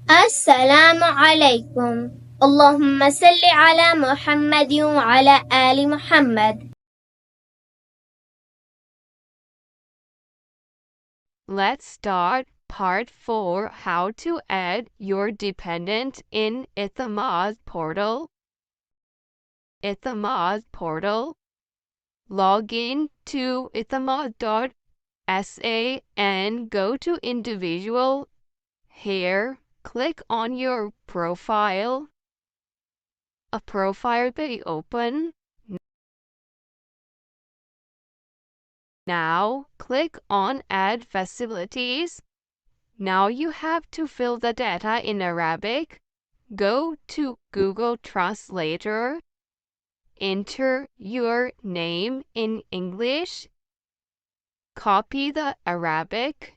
السلام عليكم. اللهم صل على محمد وعلى آل محمد. Let's start part 4, how to add your dependent in Etimad portal. Etimad portal. Log in to etimad.sa and go to individual. Here, click on your profile. A profile will open. Now, click on Add Facilities. Now you have to fill the data in Arabic. Go to Google Translator. Enter your name in English. Copy the Arabic.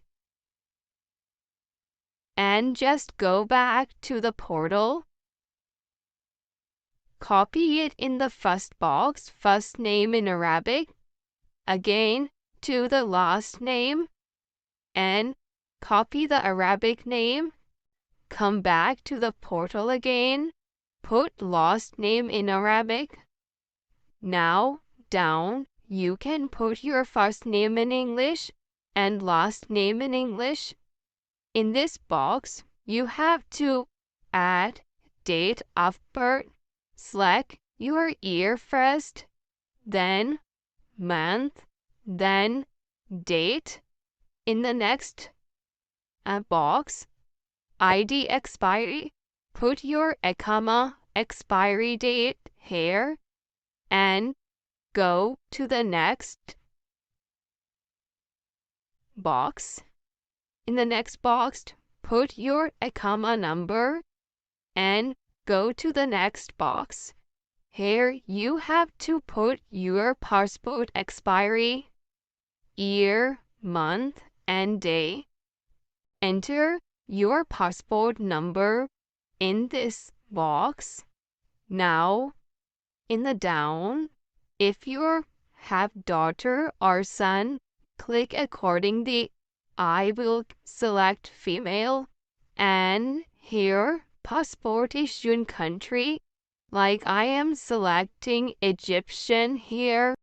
And just go back to the portal. Copy it in the first box, first name in Arabic. Again, to the last name. And copy the Arabic name. Come back to the portal again. Put last name in Arabic. Now, down, you can put your first name in English and last name in English. In this box, you have to add date of birth. Select your year first, then month, then date. In the next box, ID expiry, put your Iqama expiry date here and go to the next box. In the next box, put your Iqama number and go to the next box. Here you have to put your passport expiry, year, month, and day. Enter your passport number in this box. Now, in the down, if you have daughter or son, click accordingly. I will select female, and here passport issuing country, like I am selecting Egyptian here.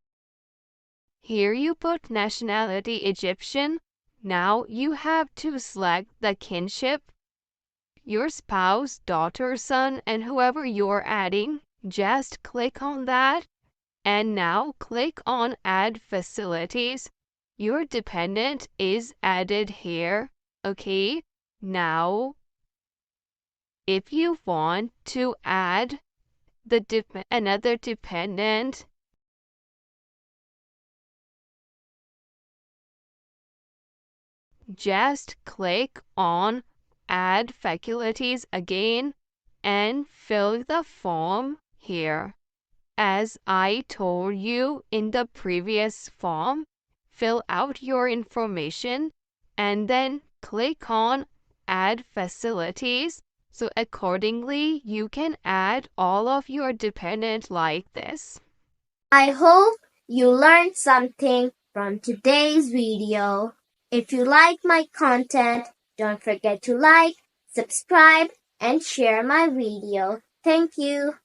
Here you put nationality Egyptian. Now you have to select the kinship, your spouse, daughter, son, and whoever you're adding. Just click on that. And now click on Add Facilities. Your dependent is added here. Okay, now if you want to add another dependent, just click on Add Facilities again and fill the form here. As I told you in the previous form, fill out your information and then click on Add Facilities. So accordingly, you can add all of your dependent like this. I hope you learned something from today's video. If you like my content, don't forget to like, subscribe, and share my video. Thank you.